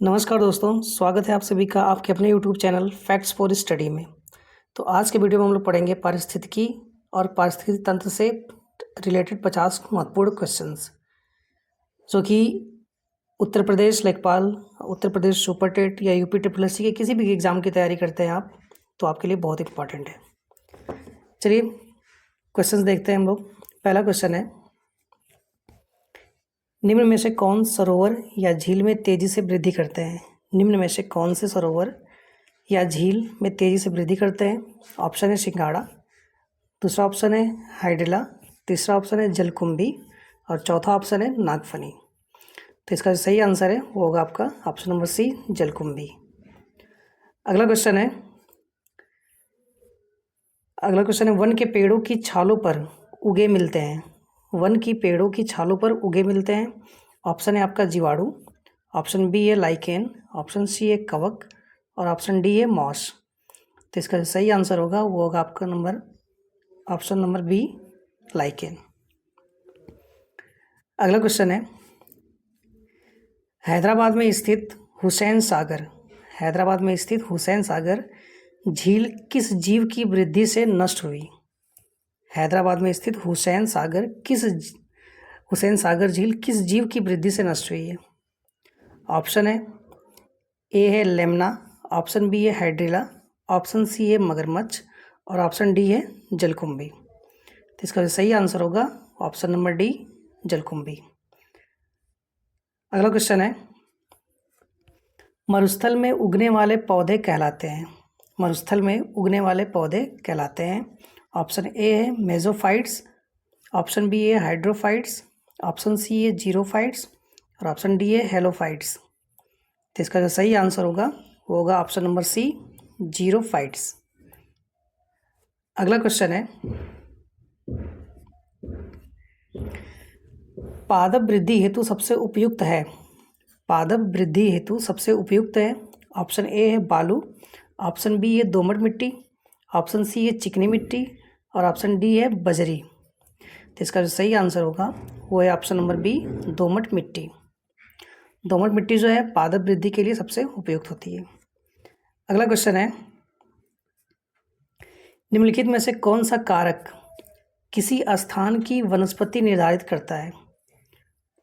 नमस्कार दोस्तों, स्वागत है आप सभी का आपके अपने YouTube channel facts for study में। तो आज के वीडियो में हम लोग पढ़ेंगे पारिस्थितिकी और पारिस्थितिकी तंत्र से रिलेटेड 50 महत्वपूर्ण क्वेश्चंस, जो कि उत्तर प्रदेश लेखपाल, उत्तर प्रदेश सुपर टेट या यूपी ट्रिपल एससी के किसी भी एग्ज़ाम की तैयारी करते हैं आप, तो आपके लिए बहुत इंपॉर्टेंट है। चलिए क्वेश्चंस देखते हैं हम लोग। पहला क्वेश्चन है, निम्न में से कौन सरोवर या झील में तेजी से वृद्धि करते हैं? निम्न में से कौन से सरोवर या झील में तेजी से वृद्धि करते हैं? ऑप्शन है सिंघाड़ा, दूसरा ऑप्शन है हाइड्रिला, तीसरा ऑप्शन है जलकुंभी और चौथा ऑप्शन है नागफनी। तो इसका जो सही आंसर है वो होगा आपका ऑप्शन नंबर सी, जलकुंभी। अगला क्वेश्चन है वन के पेड़ों की छालों पर उगे मिलते हैं। वन की पेड़ों की छालों पर उगे मिलते हैं। ऑप्शन है आपका जीवाणु, ऑप्शन बी है लाइकेन, ऑप्शन सी है कवक और ऑप्शन डी है मॉस। तो इसका जो सही आंसर होगा वो होगा आपका ऑप्शन नंबर बी, लाइकेन। अगला क्वेश्चन है, हैदराबाद में स्थित हुसैन सागर झील किस जीव की वृद्धि से नष्ट हुई? हैदराबाद में स्थित हुसैन सागर झील किस जीव की वृद्धि से नष्ट हुई है? ऑप्शन है ए है लेमना, ऑप्शन बी है हाइड्रिला, ऑप्शन सी है मगरमच्छ और ऑप्शन डी है जलकुंभी। तो इसका जो सही आंसर होगा ऑप्शन नंबर डी, जलकुंभी। अगला क्वेश्चन है, मरुस्थल में उगने वाले पौधे कहलाते हैं। ऑप्शन ए है मेसोफाइट्स, ऑप्शन बी है हाइड्रोफाइट्स, ऑप्शन सी है जीरोफाइट्स और ऑप्शन डी है हेलोफाइट्स। तो इसका जो सही आंसर होगा वो होगा ऑप्शन नंबर सी, जीरोफाइट्स। अगला क्वेश्चन है, पादप वृद्धि हेतु सबसे उपयुक्त है। ऑप्शन ए है बालू, ऑप्शन बी है दोमट मिट्टी, ऑप्शन सी है चिकनी मिट्टी और ऑप्शन डी है बजरी। तो इसका जो सही आंसर होगा वो है ऑप्शन नंबर बी, दोमट मिट्टी। दोमट मिट्टी जो है पादप वृद्धि के लिए सबसे उपयुक्त होती है। अगला क्वेश्चन है, निम्नलिखित में से कौन सा कारक किसी स्थान की वनस्पति निर्धारित करता है?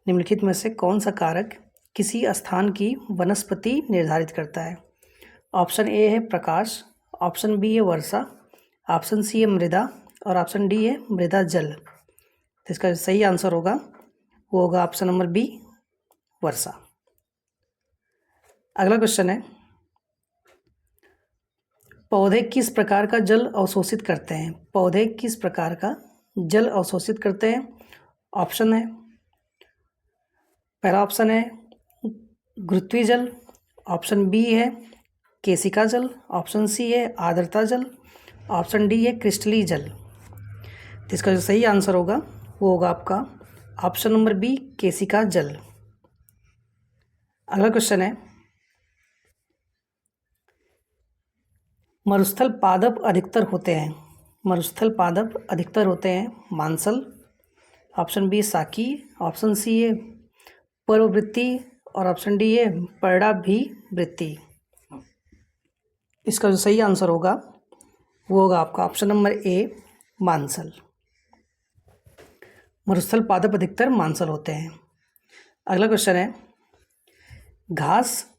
निम्नलिखित में से कौन सा कारक किसी स्थान की वनस्पति निर्धारित करता है? ऑप्शन ए है प्रकाश, ऑप्शन बी है वर्षा, ऑप्शन सी है मृदा और ऑप्शन डी है मृदा जल। तो इसका जो सही आंसर होगा वो होगा ऑप्शन नंबर बी, वर्षा। अगला क्वेश्चन है, पौधे किस प्रकार का जल अवशोषित करते हैं? ऑप्शन है, पहला ऑप्शन है गुरुत्वीय जल, ऑप्शन बी है केशिका जल, ऑप्शन सी है आर्द्रता जल, ऑप्शन डी है क्रिस्टलीय जल। तो इसका जो सही आंसर होगा वो होगा आपका ऑप्शन नंबर बी, केशिका जल। अगला क्वेश्चन है, मरुस्थल पादप अधिकतर होते हैं मांसल, ऑप्शन बी साकी, ऑप्शन सी है पर्ववृत्ति और ऑप्शन डी है पर्णाभिवृत्ति। इसका जो सही आंसर होगा वो होगा आपका ऑप्शन नंबर ए, मांसल। मरुस्थल पादप अधिकतर मांसल होते हैं। अगला क्वेश्चन है, घास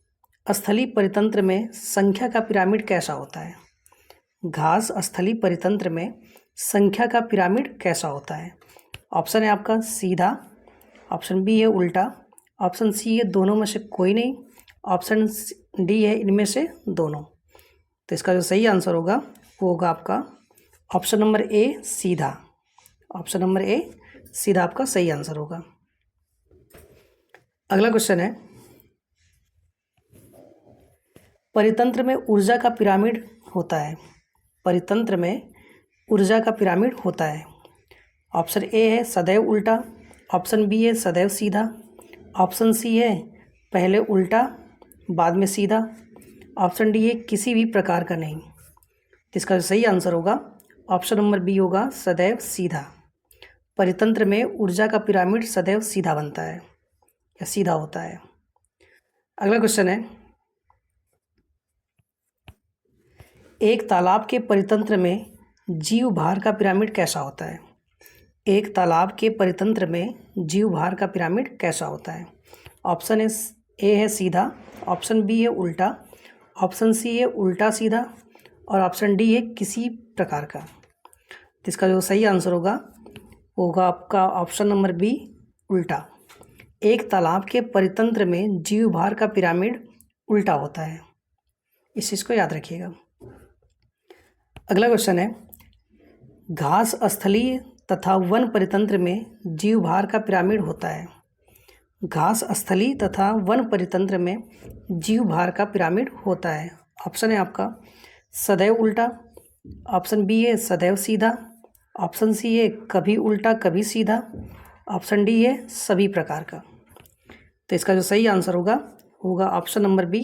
स्थलीय परितंत्र में संख्या का पिरामिड कैसा होता है? घास स्थलीय परितंत्र में संख्या का पिरामिड कैसा होता है? ऑप्शन है आपका सीधा, ऑप्शन बी है उल्टा, ऑप्शन सी है दोनों में से कोई नहीं, ऑप्शन डी है इनमें से दोनों। तो इसका जो सही आंसर होगा वो होगा आपका ऑप्शन नंबर ए, सीधा। ऑप्शन नंबर ए, सीधा आपका सही आंसर होगा। अगला क्वेश्चन है, परितंत्र में ऊर्जा का पिरामिड होता है। ऑप्शन ए है सदैव उल्टा, ऑप्शन बी है सदैव सीधा, ऑप्शन सी है पहले उल्टा बाद में सीधा, ऑप्शन डी है किसी भी प्रकार का नहीं। तो इसका सही आंसर होगा ऑप्शन नंबर बी होगा, सदैव सीधा। परितंत्र में ऊर्जा का पिरामिड सदैव सीधा बनता है या सीधा होता है। अगला क्वेश्चन है, एक तालाब के परितंत्र में जीव भार का पिरामिड कैसा होता है? एक तालाब के परितंत्र में जीव भार का पिरामिड कैसा होता है? ऑप्शन ए है सीधा, ऑप्शन बी है उल्टा, ऑप्शन सी है उल्टा सीधा और ऑप्शन डी है किसी प्रकार का। तो इसका जो सही आंसर होगा आपका ऑप्शन नंबर बी, उल्टा। एक तालाब के परितंत्र में जीव भार का पिरामिड उल्टा होता है, इस चीज़ को याद रखिएगा। अगला क्वेश्चन है, घास स्थलीय तथा वन परितंत्र में जीव भार का पिरामिड होता है। घास स्थलीय तथा वन परितंत्र में जीव भार का पिरामिड होता है। ऑप्शन है आपका सदैव उल्टा, ऑप्शन बी है सदैव सीधा, ऑप्शन सी है कभी उल्टा कभी सीधा, ऑप्शन डी है सभी प्रकार का। तो इसका जो सही आंसर होगा ऑप्शन नंबर बी,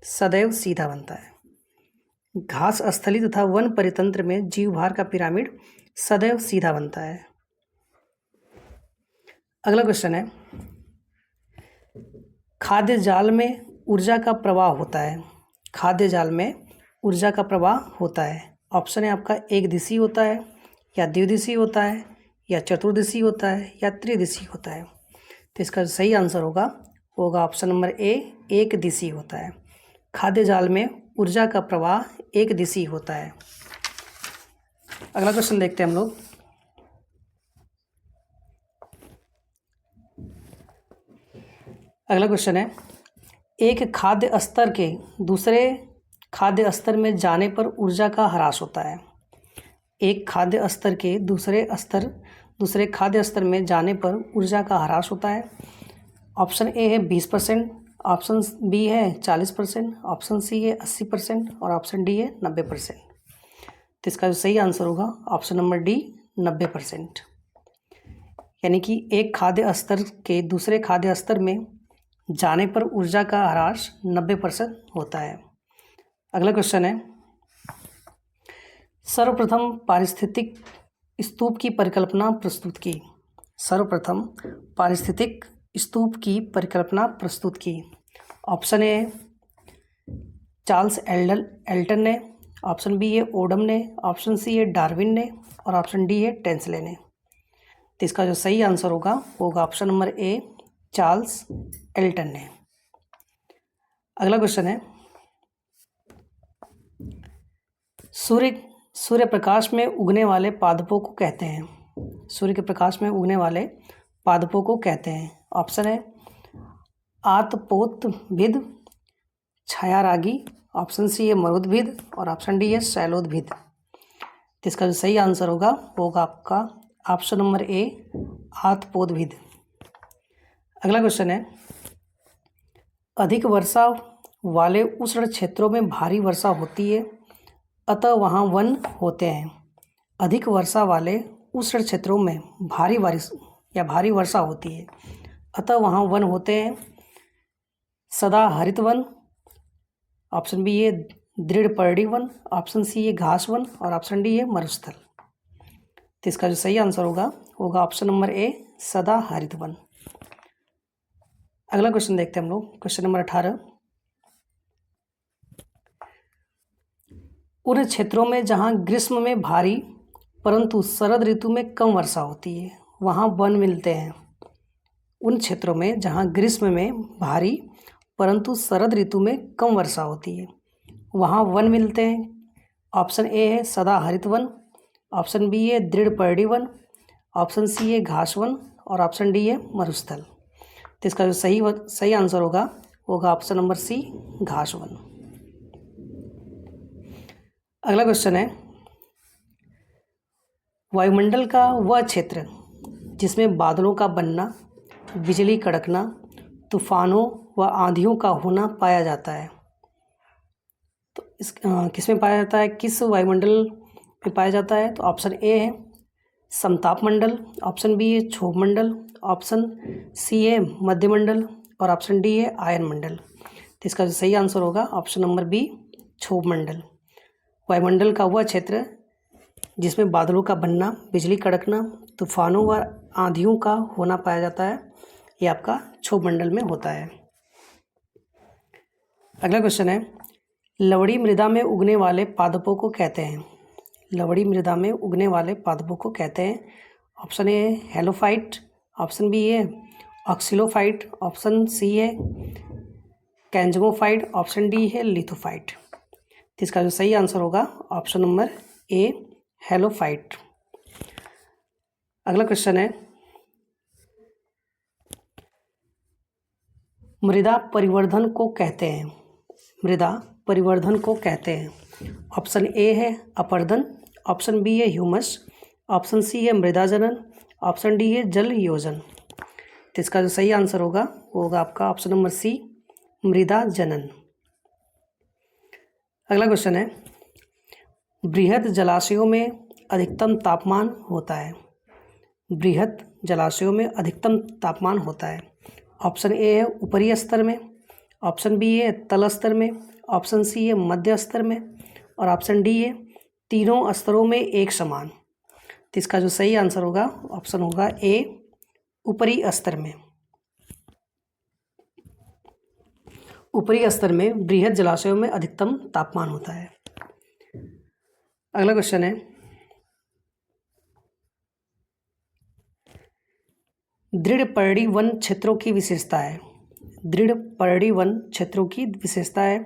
सदैव सीधा बनता है। घास स्थली तथा वन परितंत्र में जीव भार का पिरामिड सदैव सीधा बनता है। अगला क्वेश्चन है, खाद्य जाल में ऊर्जा का प्रवाह होता है। खाद्य जाल में ऊर्जा का प्रवाह होता है। ऑप्शन है आपका एक दिशी होता है या द्विदिशीय होता है या चतुर्दिशीय होता है या त्रिदिशीय होता है। तो इसका सही आंसर होगा ऑप्शन नंबर ए, एक दिशीय होता है। खाद्य जाल में ऊर्जा का प्रवाह एक दिशीय होता है। अगला क्वेश्चन देखते हैं हम लोग। अगला क्वेश्चन है, एक खाद्य स्तर के दूसरे खाद्य स्तर में जाने पर ऊर्जा का ह्रास होता है। एक खाद्य स्तर के दूसरे खाद्य स्तर में जाने पर ऊर्जा का ह्रास होता है। ऑप्शन ए है 20%, ऑप्शन बी है 40%, ऑप्शन सी है 80% और ऑप्शन डी है 90%। तो इसका जो सही आंसर होगा ऑप्शन नंबर डी, 90%। यानी कि एक खाद्य स्तर के दूसरे खाद्य स्तर में जाने पर ऊर्जा का ह्रास 90% होता है। अगला क्वेश्चन है, सर्वप्रथम पारिस्थितिक स्तूप की परिकल्पना प्रस्तुत की। सर्वप्रथम पारिस्थितिक स्तूप की परिकल्पना प्रस्तुत की। ऑप्शन ए चार्ल्स एल्टन ने, ऑप्शन बी है ओडम ने, ऑप्शन सी है डार्विन ने और ऑप्शन डी है टेंसले ने। तो इसका जो सही आंसर होगा option number A, Charles Elton ने। अगला क्वेश्चन है, सूर्य प्रकाश में उगने वाले पादपों को कहते हैं। सूर्य के प्रकाश में उगने वाले पादपों को कहते हैं। ऑप्शन है आतपोतभिद, छायारागी, ऑप्शन सी है मरुदभिद और ऑप्शन डी है शैलोदभिद। तो इसका जो सही आंसर होगा आपका ऑप्शन नंबर ए, आतपोतभिद। अगला क्वेश्चन है, अधिक वर्षा वाले उष्ण क्षेत्रों में भारी वर्षा होती है, अतः वहाँ वन होते हैं। अधिक वर्षा वाले उष्ण क्षेत्रों में भारी वर्षा होती है, अतः वहाँ वन होते हैं। सदा हरित वन, ऑप्शन बी है दृढ़ पर्णी वन, ऑप्शन सी है घास वन और ऑप्शन डी है मरुस्थल। तो इसका जो सही आंसर होगा ऑप्शन नंबर ए, सदा हरित वन। अगला क्वेश्चन देखते हैं हम लोग, क्वेश्चन नंबर 18। उन क्षेत्रों में जहाँ ग्रीष्म में भारी परंतु शरद ऋतु में कम वर्षा होती है, वहाँ वन मिलते हैं। उन क्षेत्रों में जहाँ ग्रीष्म में भारी परंतु शरद ऋतु में कम वर्षा होती है, वहाँ वन मिलते हैं। ऑप्शन ए है सदा हरित वन, ऑप्शन बी है दृढ़ पर्णी वन, ऑप्शन सी है घास वन और ऑप्शन डी है मरुस्थल। तो इसका जो सही आंसर होगा ऑप्शन नंबर सी, घास वन। अगला क्वेश्चन है, वायुमंडल का वह क्षेत्र जिसमें बादलों का बनना, बिजली कड़कना, तूफानों व आंधियों का होना पाया जाता है। तो किस में पाया जाता है, किस वायुमंडल में पाया जाता है? तो ऑप्शन ए है समताप मंडल, ऑप्शन बी है क्षोभ मंडल, ऑप्शन सी है मध्यमंडल और ऑप्शन डी है आयन मंडल। तो इसका जो सही आंसर होगा ऑप्शन नंबर बी, क्षोभ मंडल। वायुमंडल का वह क्षेत्र जिसमें बादलों का बनना, बिजली कड़कना, तूफानों व आंधियों का होना पाया जाता है, ये आपका क्षोभ मंडल में होता है। अगला क्वेश्चन है, लवड़ी मृदा में उगने वाले पादपों को कहते हैं। लवड़ी मृदा में उगने वाले पादपों को कहते हैं। Option A halophyte, option B है ऑक्सिलोफाइट, ऑप्शन सी है कैंजमोफाइट, ऑप्शन डी है लिथोफाइट। तो इसका जो सही आंसर होगा ऑप्शन नंबर ए हेलोफाइट। अगला क्वेश्चन है, मृदा परिवर्धन को कहते हैं। मृदा परिवर्धन को कहते हैं। ऑप्शन ए है अपर्दन, ऑप्शन बी है ह्यूमस, ऑप्शन सी है मृदा जनन, ऑप्शन डी है जल योजन। तो इसका जो सही आंसर होगा वो होगा आपका ऑप्शन नंबर सी मृदा जनन। अगला क्वेश्चन है, बृहद जलाशयों में अधिकतम तापमान होता है। बृहद जलाशयों में अधिकतम तापमान होता है। ऑप्शन ए है ऊपरी स्तर में, ऑप्शन बी है तल स्तर में, ऑप्शन सी है मध्य स्तर में और ऑप्शन डी है तीनों स्तरों में एक समान। तो इसका जो सही आंसर होगा ऑप्शन होगा ए ऊपरी स्तर में। ऊपरी स्तर में बृहद जलाशयों में अधिकतम तापमान होता है। अगला क्वेश्चन है, दृढ़ परड़ी वन क्षेत्रों की विशेषता है। दृढ़ परड़ी वन क्षेत्रों की विशेषता है।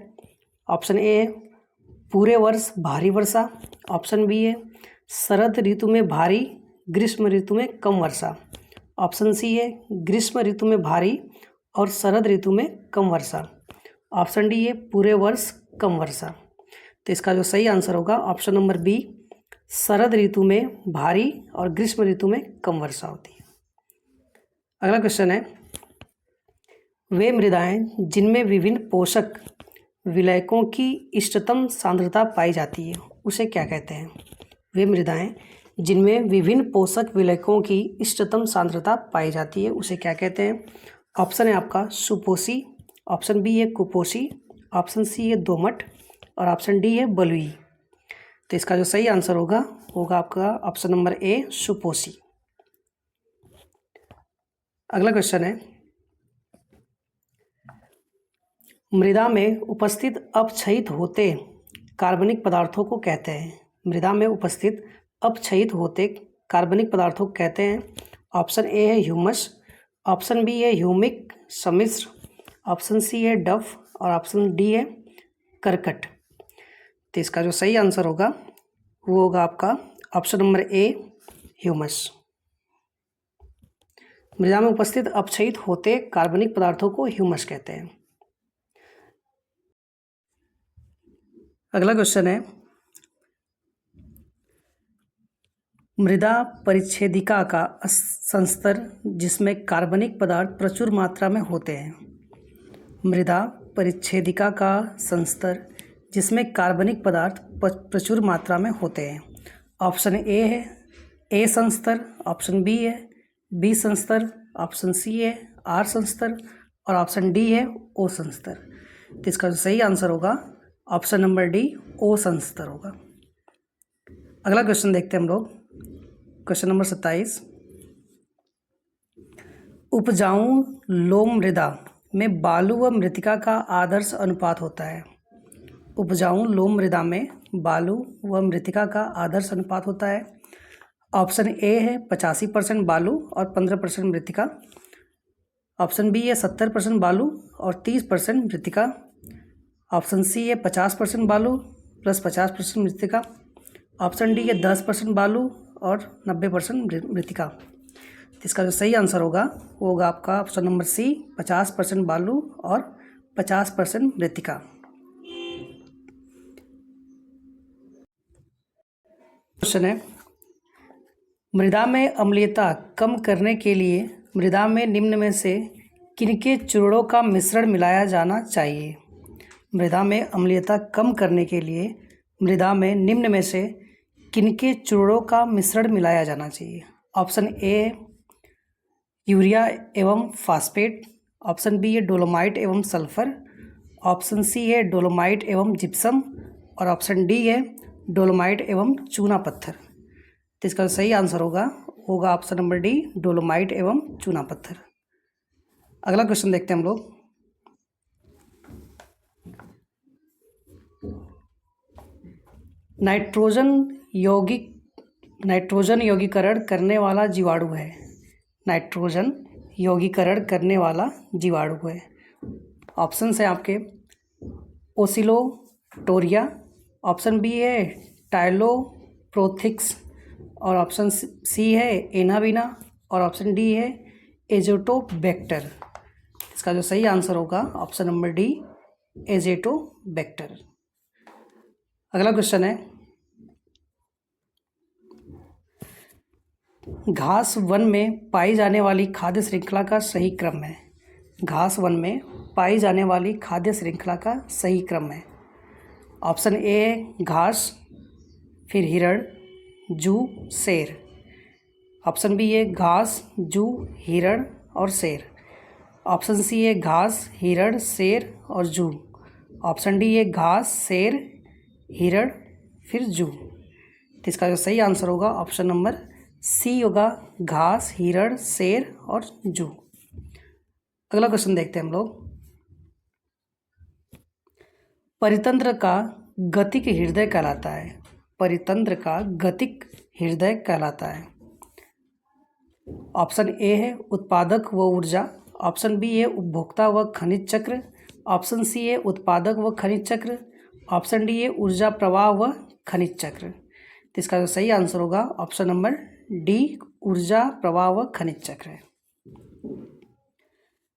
ऑप्शन ए है पूरे वर्ष भारी वर्षा, ऑप्शन बी है शरद ऋतु में भारी, ग्रीष्म ऋतु में कम वर्षा, ऑप्शन सी है ग्रीष्म ऋतु में भारी और शरद ऋतु में कम वर्षा, ऑप्शन डी है पूरे वर्ष कम वर्षा। तो इसका जो सही आंसर होगा ऑप्शन नंबर बी शरद ऋतु में भारी और ग्रीष्म ऋतु में कम वर्षा होती है। अगला क्वेश्चन है, वे मृदाएं जिनमें विभिन्न पोषक विलयकों की इष्टतम सांद्रता पाई जाती है उसे क्या कहते हैं। वे मृदाएं जिनमें विभिन्न पोषक विलयकों की इष्टतम सांद्रता पाई जाती है उसे क्या कहते हैं। ऑप्शन है आपका सुपोषी, ऑप्शन बी है कुपोषी, ऑप्शन सी है दोमट और ऑप्शन डी है बलुई। तो इसका जो सही आंसर होगा आपका ऑप्शन नंबर ए सुपोषी। अगला क्वेश्चन है, मृदा में उपस्थित अपक्षयित होते कार्बनिक पदार्थों को कहते हैं। मृदा में उपस्थित अपक्षयित होते कार्बनिक पदार्थों को कहते हैं। ऑप्शन ए है ह्यूमस, ऑप्शन बी है ह्यूमिक सम्मिश्र, ऑप्शन सी है डफ और ऑप्शन डी है करकट। तो इसका जो सही आंसर होगा वो होगा आपका ऑप्शन नंबर ए ह्यूमस। मृदा में उपस्थित अपक्षयित होते कार्बनिक पदार्थों को ह्यूमस कहते हैं। अगला क्वेश्चन है, मृदा परिच्छेदिका का संस्तर जिसमें कार्बनिक पदार्थ प्रचुर मात्रा में होते हैं। मृदा परिच्छेदिका का संस्तर जिसमें कार्बनिक पदार्थ प्रचुर मात्रा में होते हैं। ऑप्शन ए है ए संस्तर, ऑप्शन बी है बी संस्तर, ऑप्शन सी है आर संस्तर और ऑप्शन डी है ओ संस्तर। तो इसका जो सही आंसर होगा ऑप्शन नंबर डी ओ संस्तर होगा। अगला क्वेश्चन देखते हैं हम लोग, क्वेश्चन नंबर 27, उपजाऊ लोम मृदा में बालू व मृत्तिका का आदर्श अनुपात होता है। उपजाऊ लोम मृदा में बालू व मृत्तिका का आदर्श अनुपात होता है। ऑप्शन ए है 85% बालू और 15% मृत्तिका, ऑप्शन बी है 70% बालू और 30% मृत्तिका, ऑप्शन सी है 50% बालू प्लस 50% मृत्तिका, ऑप्शन डी है 10% बालू और 90% मृत्तिका। इसका जो सही आंसर होगा वो होगा आपका ऑप्शन नंबर सी 50% बालू और 50% मृत्तिका। क्वेश्चन है, मृदा में अम्लीयता कम करने के लिए मृदा में निम्न में से किनके चूर्णों का मिश्रण मिलाया जाना चाहिए। मृदा में अम्लीयता कम करने के लिए मृदा में निम्न में से किनके चूर्णों का मिश्रण मिलाया जाना चाहिए। ऑप्शन ए यूरिया एवं फास्फेट, ऑप्शन बी है डोलोमाइट एवं सल्फर, ऑप्शन सी है डोलोमाइट एवं जिप्सम और ऑप्शन डी है डोलोमाइट एवं चूना पत्थर। तो इसका सही आंसर होगा ऑप्शन नंबर डी डोलोमाइट एवं चूना पत्थर। अगला क्वेश्चन देखते हैं हम लोग, नाइट्रोजन यौगीकरण करने वाला जीवाणु है। नाइट्रोजन यौगीकरण करने वाला जीवाणु है। ऑप्शन है आपके ओसिलोटोरिया, ऑप्शन बी है टाइलोप्रोथिक्स, और ऑप्शन सी है एनाविना, और ऑप्शन डी है एजोटोबैक्टर। इसका जो सही आंसर होगा ऑप्शन नंबर डी, एजोटोबैक्टर। अगला क्वेश्चन है, घास वन में पाई जाने वाली खाद्य श्रृंखला का सही क्रम है। घास वन में पाई जाने वाली खाद्य श्रृंखला का सही क्रम है। ऑप्शन ए है घास, फिर हिरण, जू, शेर। ऑप्शन बी है घास, जू, हिरण और शेर। ऑप्शन सी है घास, हिरण, शेर और जू। ऑप्शन डी है घास, शेर, हिरण, फिर जू। तो इसका जो सही आंसर होगा ऑप्शन नंबर सी होगा, घास, हिरण, शेर और जू। अगला क्वेश्चन देखते हैं हम लोग। परितंत्र का गतिक हृदय कहलाता है। परितंत्र का गतिक हृदय कहलाता है। ऑप्शन ए है उत्पादक व ऊर्जा, ऑप्शन बी है उपभोक्ता व खनिज चक्र, ऑप्शन सी है उत्पादक व खनिज चक्र, ऑप्शन डी है ऊर्जा प्रवाह व खनिज चक्र। तो इसका जो सही आंसर होगा ऑप्शन नंबर डी, ऊर्जा प्रवाह व खनिज चक्र है।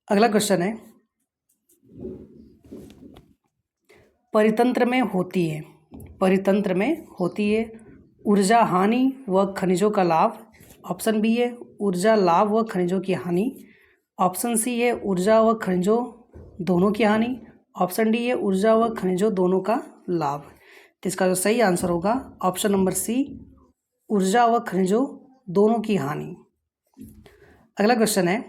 अगला क्वेश्चन है, परितंत्र में होती है, परितंत्र में होती है ऊर्जा हानि व खनिजों का लाभ। ऑप्शन बी है ऊर्जा लाभ व खनिजों की हानि, ऑप्शन सी है ऊर्जा व खनिजों दोनों की हानि, ऑप्शन डी है ऊर्जा व खनिजों दोनों का लाभ। तो इसका जो सही आंसर होगा ऑप्शन नंबर सी, ऊर्जा व खनिजों दोनों की हानि। अगला क्वेश्चन है,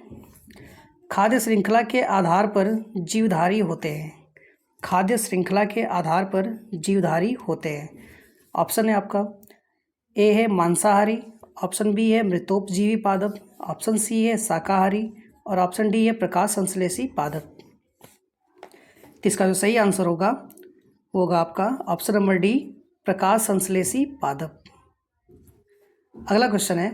खाद्य श्रृंखला के आधार पर जीवधारी होते हैं। खाद्य श्रृंखला के आधार पर जीवधारी होते हैं। ऑप्शन है आपका ए है मांसाहारी, ऑप्शन बी है मृतोपजीवी पादप, ऑप्शन सी है शाकाहारी और ऑप्शन डी है प्रकाश संश्लेषी पादप। तो इसका जो सही आंसर होगा वो होगा आपका ऑप्शन नंबर डी, प्रकाश संश्लेषी पादप। अगला क्वेश्चन है,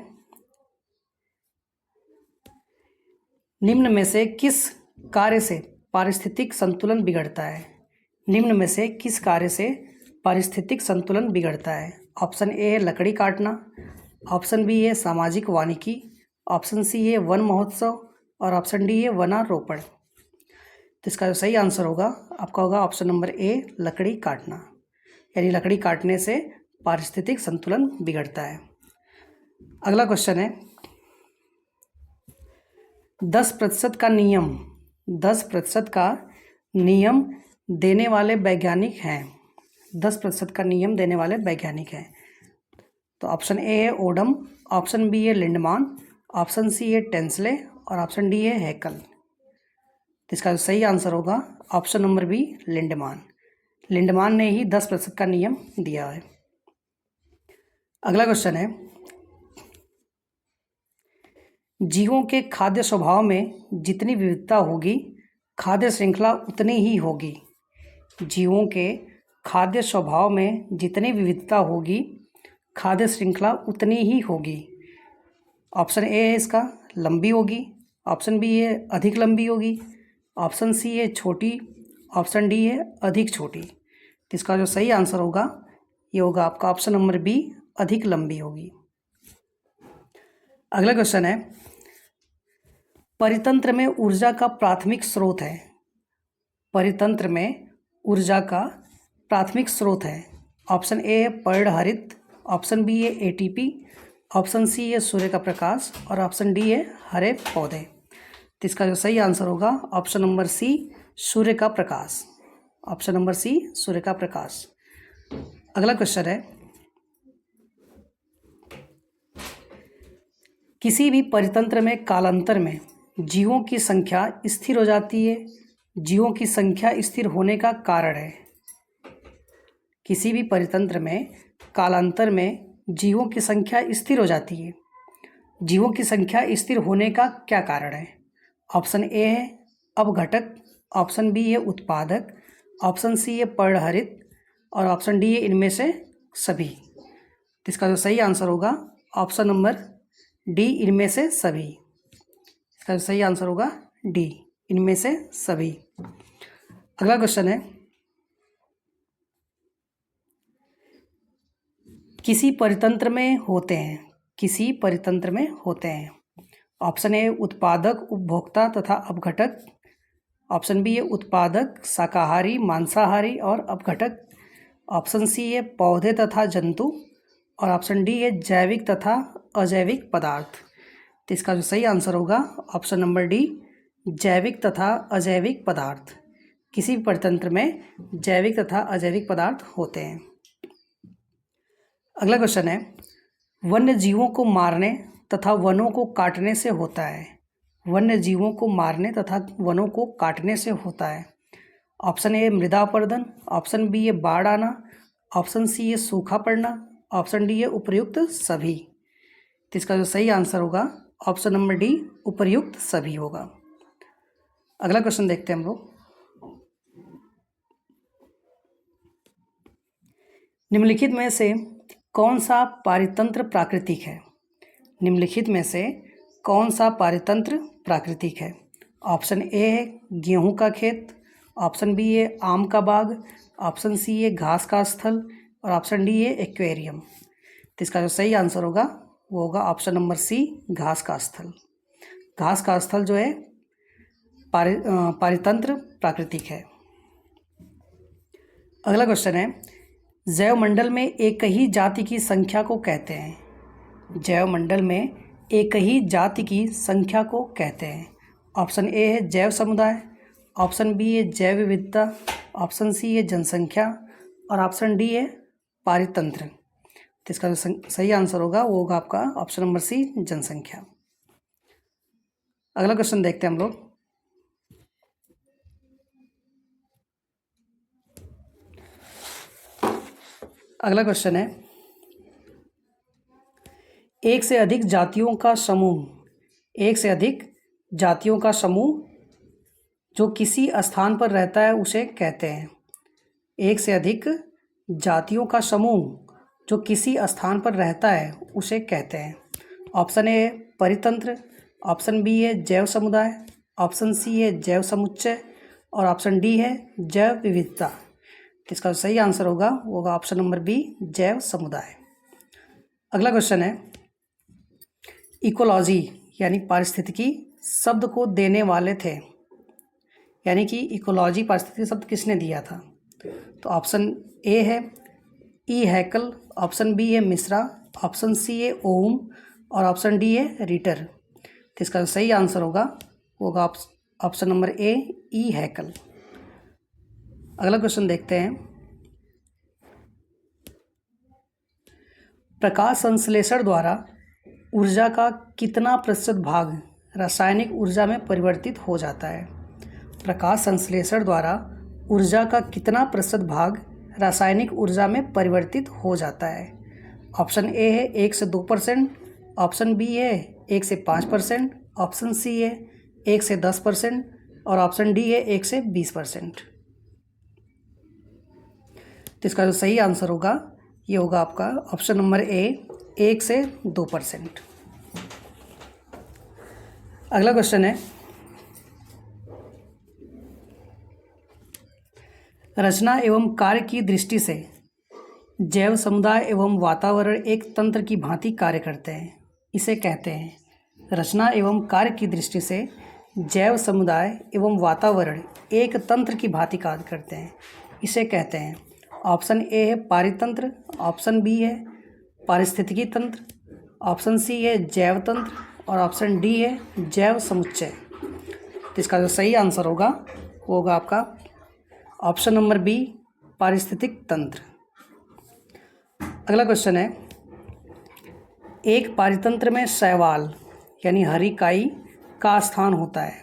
निम्न में से किस कार्य से पारिस्थितिक संतुलन बिगड़ता है। निम्न में से किस कार्य से पारिस्थितिक संतुलन बिगड़ता है। ऑप्शन ए है लकड़ी काटना, ऑप्शन बी है सामाजिक वानिकी, ऑप्शन सी है वन महोत्सव और ऑप्शन डी है वनारोपण। तो इसका जो सही आंसर होगा आपका होगा ऑप्शन नंबर ए, लकड़ी काटना, यानी लकड़ी काटने से पारिस्थितिक संतुलन बिगड़ता है। अगला क्वेश्चन है, 10% का नियम, 10% का नियम देने वाले वैज्ञानिक हैं। 10% का नियम देने वाले वैज्ञानिक हैं। तो ऑप्शन ए है ओडम, ऑप्शन बी है लिंडमान, ऑप्शन सी है टेंसले और ऑप्शन डी है हैकल। तो इसका सही आंसर होगा option number B, Lindeman. Lindeman ने ही 10% का नियम दिया है। अगला क्वेश्चन है, जीवों के खाद्य स्वभाव में जितनी विविधता होगी खाद्य श्रृंखला उतनी ही होगी। जीवों के खाद्य स्वभाव में जितनी विविधता होगी खाद्य श्रृंखला उतनी ही होगी। ऑप्शन ए है इसका लंबी होगी, ऑप्शन बी है अधिक लंबी होगी, ऑप्शन सी है छोटी, ऑप्शन डी है अधिक छोटी। तो इसका जो सही आंसर होगा ये होगा आपका ऑप्शन नंबर बी, अधिक लंबी होगी। अगला क्वेश्चन है, परितंत्र में ऊर्जा का प्राथमिक स्रोत है। परितंत्र में ऊर्जा का प्राथमिक स्रोत है। ऑप्शन ए है पर्णहरित, ऑप्शन बी है एटीपी, ऑप्शन सी है सूर्य का प्रकाश और ऑप्शन डी है हरे पौधे। तो इसका जो सही आंसर होगा ऑप्शन नंबर सी, सूर्य का प्रकाश। ऑप्शन नंबर सी, सूर्य का प्रकाश। अगला क्वेश्चन है, किसी भी परितंत्र में कालांतर में जीवों की संख्या स्थिर हो जाती है। जीवों की संख्या स्थिर होने का कारण है। किसी भी परितंत्र में कालांतर में जीवों की संख्या स्थिर हो जाती है। जीवों की संख्या स्थिर होने का क्या कारण है। ऑप्शन ए है अपघटक, ऑप्शन बी है उत्पादक, ऑप्शन सी है पर्णहरित और ऑप्शन डी है इनमें से सभी। तो इसका जो सही आंसर होगा ऑप्शन नंबर डी, इनमें से सभी। इसका जो सही आंसर होगा डी, इनमें से सभी। अगला क्वेश्चन है, किसी परितंत्र में होते हैं, किसी परितंत्र में होते हैं। ऑप्शन ए उत्पादक, उपभोक्ता तथा अपघटक। ऑप्शन बी है उत्पादक, शाकाहारी, मांसाहारी और अपघटक। ऑप्शन सी है पौधे तथा जंतु। और ऑप्शन डी है जैविक तथा अजैविक पदार्थ। तो इसका जो सही आंसर होगा ऑप्शन नंबर डी, जैविक तथा अजैविक पदार्थ। किसी भी परितंत्र में जैविक तथा अजैविक पदार्थ होते हैं। अगला क्वेश्चन है, वन्य जीवों को मारने तथा वनों को काटने से होता है। वन्य जीवों को मारने तथा वनों को काटने से होता है। ऑप्शन ए मृदा अपरदन। ऑप्शन बी है बाढ़ आना। ऑप्शन सी है सूखा पड़ना। ऑप्शन डी है उपर्युक्त सभी। तो इसका जो सही आंसर होगा ऑप्शन नंबर डी, उपर्युक्त सभी होगा। अगला क्वेश्चन देखते हैं हम लोग। निम्नलिखित में से कौन सा पारितंत्र प्राकृतिक है। निम्नलिखित में से कौन सा पारितंत्र प्राकृतिक है। ऑप्शन ए है गेहूं का खेत। ऑप्शन बी है आम का बाग। ऑप्शन सी है घास का स्थल। और ऑप्शन डी है एक्वेरियम। तो इसका जो सही आंसर होगा वो होगा ऑप्शन नंबर सी, घास का स्थल। घास का स्थल जो है पारितंत्र प्राकृतिक है। अगला क्वेश्चन है, जैवमंडल में एक ही जाति की संख्या को कहते हैं। जैवमंडल में एक ही जाति की संख्या को कहते हैं। ऑप्शन ए है जैव समुदाय। ऑप्शन बी है जैव विविधता। ऑप्शन सी है जनसंख्या। और ऑप्शन डी है पारितंत्र। तो इसका जो सही आंसर होगा वो होगा आपका ऑप्शन नंबर सी, जनसंख्या। अगला क्वेश्चन देखते हैं हम लोग। अगला क्वेश्चन है, एक से अधिक जातियों का समूह, एक से अधिक जातियों का समूह जो किसी स्थान पर रहता है उसे कहते हैं। एक से अधिक जातियों का समूह जो किसी स्थान पर रहता है उसे कहते हैं। ऑप्शन ए परितंत्र। ऑप्शन बी है जैव समुदाय। ऑप्शन सी है जैव समुच्चय। और ऑप्शन डी है जैव विविधता। तो इसका सही आंसर होगा वो होगा ऑप्शन नंबर बी, जैव समुदाय। अगला क्वेश्चन है, इकोलॉजी यानी पारिस्थितिकी शब्द को देने वाले थे, यानी कि इकोलॉजी पारिस्थितिकी शब्द किसने दिया था। तो ऑप्शन ए है ई हैकल। ऑप्शन बी है मिश्रा। ऑप्शन सी है ओम। और ऑप्शन डी है रीटर। तो इसका सही आंसर होगा वो होगा ऑप्शन नंबर ए, ई हैकल। अगला क्वेश्चन देखते हैं, प्रकाश संश्लेषण द्वारा ऊर्जा का कितना प्रतिशत भाग रासायनिक ऊर्जा में परिवर्तित हो जाता है। प्रकाश संश्लेषण द्वारा ऊर्जा का कितना प्रतिशत भाग रासायनिक ऊर्जा में परिवर्तित हो जाता है। ऑप्शन ए है 1 से 2%। ऑप्शन बी है 1 से 5%। ऑप्शन सी है 1 से 10%। और ऑप्शन डी है 1 से 20%। तो इसका जो सही आंसर होगा ये होगा आपका ऑप्शन नंबर ए, 1 से 2%। अगला क्वेश्चन है, रचना एवं कार्य की दृष्टि से जैव समुदाय एवं वातावरण एक तंत्र की भांति कार्य करते हैं, इसे कहते हैं। रचना एवं कार्य की दृष्टि से जैव समुदाय एवं वातावरण एक तंत्र की भांति कार्य करते हैं, इसे कहते हैं। ऑप्शन ए है पारितंत्र। ऑप्शन बी है पारिस्थितिकी तंत्र। ऑप्शन सी है जैव तंत्र। और ऑप्शन डी है जैव समुच्चय। तो इसका जो सही आंसर होगा वो होगा आपका ऑप्शन नंबर बी, पारिस्थितिक तंत्र। अगला क्वेश्चन है, एक पारितंत्र में शैवाल यानी हरी काई का स्थान होता है।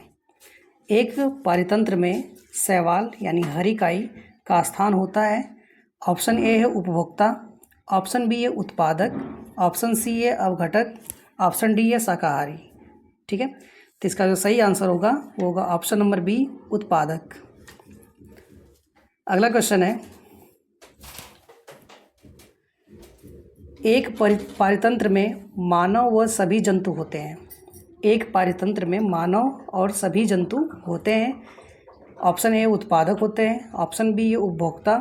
एक पारितंत्र में शैवाल यानी हरी काई का स्थान होता है। ऑप्शन ए है उपभोक्ता। ऑप्शन बी है उत्पादक। ऑप्शन सी है अपघटक। ऑप्शन डी है शाकाहारी। ठीक है, तो इसका जो सही आंसर होगा वो होगा ऑप्शन नंबर बी, उत्पादक। अगला क्वेश्चन है, एक पारितंत्र में मानव व सभी जंतु होते हैं। एक पारितंत्र में मानव और सभी जंतु होते हैं। ऑप्शन ए उत्पादक होते हैं, ऑप्शन बी ये उपभोक्ता,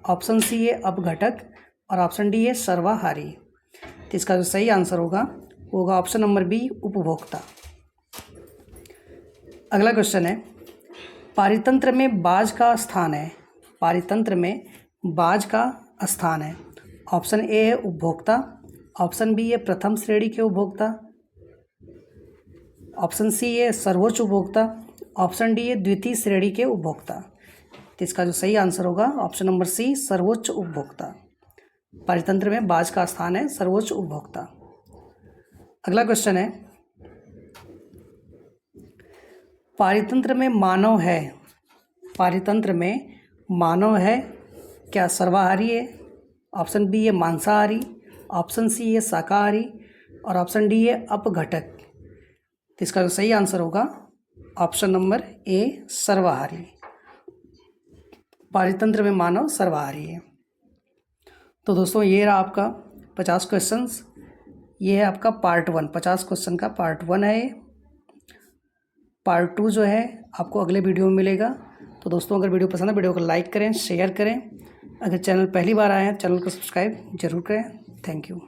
ऑप्शन सी ये अपघटक और ऑप्शन डी ये सर्वाहारी। तो इसका जो सही आंसर होगा ऑप्शन नंबर बी उपभोक्ता। अगला क्वेश्चन है, पारितंत्र में बाज का स्थान है। पारितंत्र में बाज का स्थान है। ऑप्शन ए है उपभोक्ता, ऑप्शन बी है प्रथम श्रेणी के उपभोक्ता, ऑप्शन सी है सर्वोच्च उपभोक्ता, ऑप्शन डी है द्वितीय श्रेणी के उपभोक्ता। तो इसका जो सही आंसर होगा ऑप्शन नंबर सी सर्वोच्च उपभोक्ता। पारितंत्र में बाज का स्थान है सर्वोच्च उपभोक्ता। अगला क्वेश्चन है, पारितंत्र में मानव है। पारितंत्र में मानव है, क्या सर्वाहारी है? ऑप्शन बी है मांसाहारी, ऑप्शन सी है शाकाहारी और ऑप्शन डी है अपघटक। तो इसका जो सही आंसर होगा ऑप्शन नंबर ए सर्वाहारी। पारितंत्र में मानव सर्वाहारी है। तो दोस्तों ये रहा आपका 50 क्वेश्चंस। ये है आपका पार्ट 1, 50 क्वेश्चन का पार्ट 1 है। पार्ट 2 जो है आपको अगले वीडियो में मिलेगा। तो दोस्तों अगर वीडियो पसंद है वीडियो को लाइक करें, शेयर करें। अगर चैनल पहली बार आए हैं चैनल को सब्सक्राइब जरूर करें। Thank you.